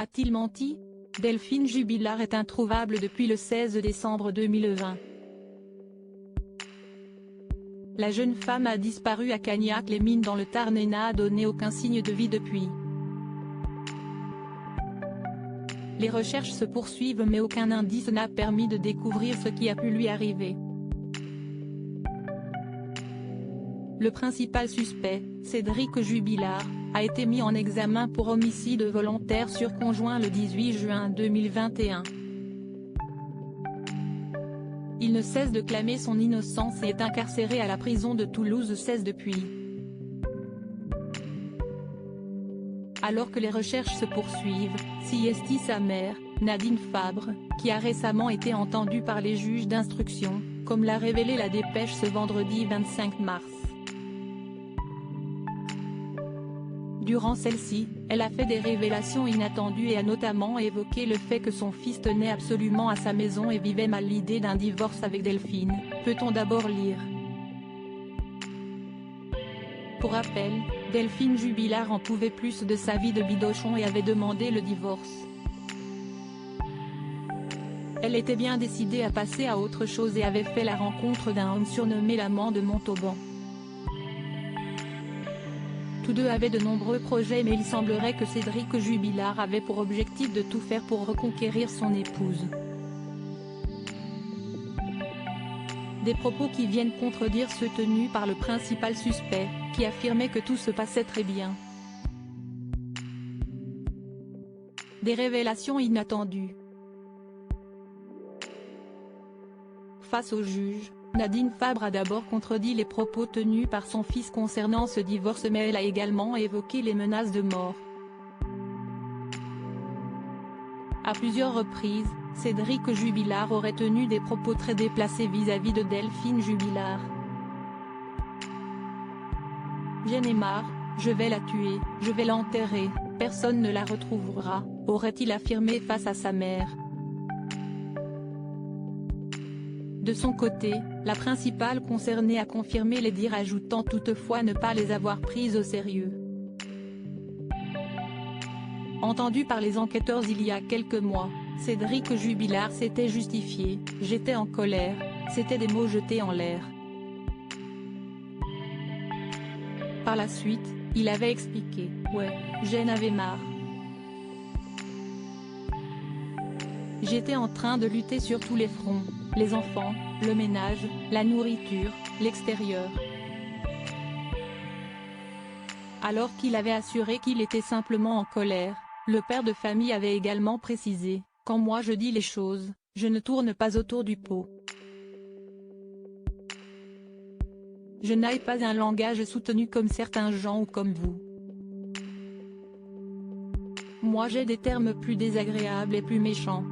A-t-il menti? Delphine Jubilard est introuvable depuis le 16 décembre 2020. La jeune femme a disparu à Cagnac-les-Mines dans le Tarn et n'a donné aucun signe de vie depuis. Les recherches se poursuivent mais aucun indice n'a permis de découvrir ce qui a pu lui arriver. Le principal suspect, Cédric Jubilard, a été mis en examen pour homicide volontaire sur conjoint le 18 juin 2021. Il ne cesse de clamer son innocence et est incarcéré à la prison de Toulouse 16 depuis. Alors que les recherches se poursuivent, Siesti sa mère, Nadine Fabre, qui a récemment été entendue par les juges d'instruction, comme l'a révélé la Dépêche ce vendredi 25 mars. Durant celle-ci, elle a fait des révélations inattendues et a notamment évoqué le fait que son fils tenait absolument à sa maison et vivait mal l'idée d'un divorce avec Delphine, peut-on d'abord lire. Pour rappel, Delphine Jubilard en pouvait plus de sa vie de bidochon et avait demandé le divorce. Elle était bien décidée à passer à autre chose et avait fait la rencontre d'un homme surnommé l'amant de Montauban. Tous deux avaient de nombreux projets mais il semblerait que Cédric Jubilard avait pour objectif de tout faire pour reconquérir son épouse. Des propos qui viennent contredire ceux tenus par le principal suspect, qui affirmait que tout se passait très bien. Des révélations inattendues. Face au juge, Nadine Fabre a d'abord contredit les propos tenus par son fils concernant ce divorce mais elle a également évoqué les menaces de mort. À plusieurs reprises, Cédric Jubilard aurait tenu des propos très déplacés vis-à-vis de Delphine Jubilard. J'en ai marre, je vais la tuer, je vais l'enterrer, personne ne la retrouvera, aurait-il affirmé face à sa mère. De son côté, la principale concernée a confirmé les dires ajoutant toutefois ne pas les avoir prises au sérieux. Entendu par les enquêteurs il y a quelques mois, Cédric Jubilard s'était justifié, « J'étais en colère, c'était des mots jetés en l'air ». Par la suite, il avait expliqué, « Ouais, j'en avais marre. J'étais en train de lutter sur tous les fronts, les enfants, le ménage, la nourriture, l'extérieur. » Alors qu'il avait assuré qu'il était simplement en colère, le père de famille avait également précisé, « Quand moi je dis les choses, je ne tourne pas autour du pot. Je n'ai pas un langage soutenu comme certains gens ou comme vous. Moi j'ai des termes plus désagréables et plus méchants. »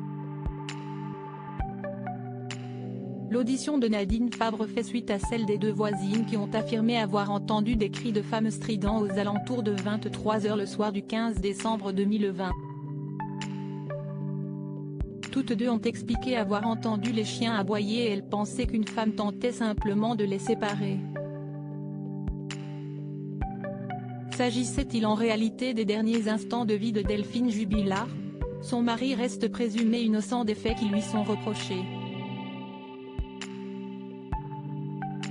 L'audition de Nadine Fabre fait suite à celle des deux voisines qui ont affirmé avoir entendu des cris de femmes stridents aux alentours de 23 h le soir du 15 décembre 2020. Toutes deux ont expliqué avoir entendu les chiens aboyer et elles pensaient qu'une femme tentait simplement de les séparer. S'agissait-il en réalité des derniers instants de vie de Delphine Jubilard? Son mari reste présumé innocent des faits qui lui sont reprochés.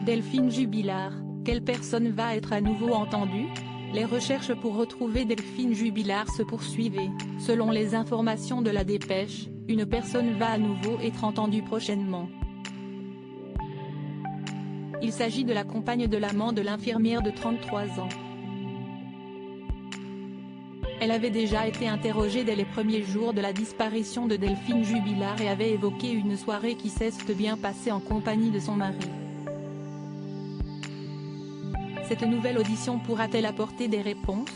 Delphine Jubilard, quelle personne va être à nouveau entendue? Les recherches pour retrouver Delphine Jubilard se poursuivaient, selon les informations de la Dépêche, une personne va à nouveau être entendue prochainement. Il s'agit de la compagne de l'amant de l'infirmière de 33 ans. Elle avait déjà été interrogée dès les premiers jours de la disparition de Delphine Jubilard et avait évoqué une soirée qui s'est bien passée en compagnie de son mari. Cette nouvelle audition pourra-t-elle apporter des réponses?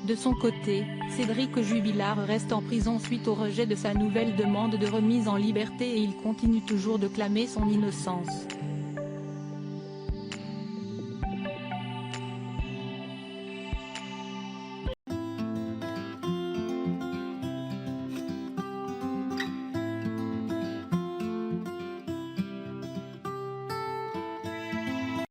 De son côté, Cédric Jubilard reste en prison suite au rejet de sa nouvelle demande de remise en liberté et il continue toujours de clamer son innocence.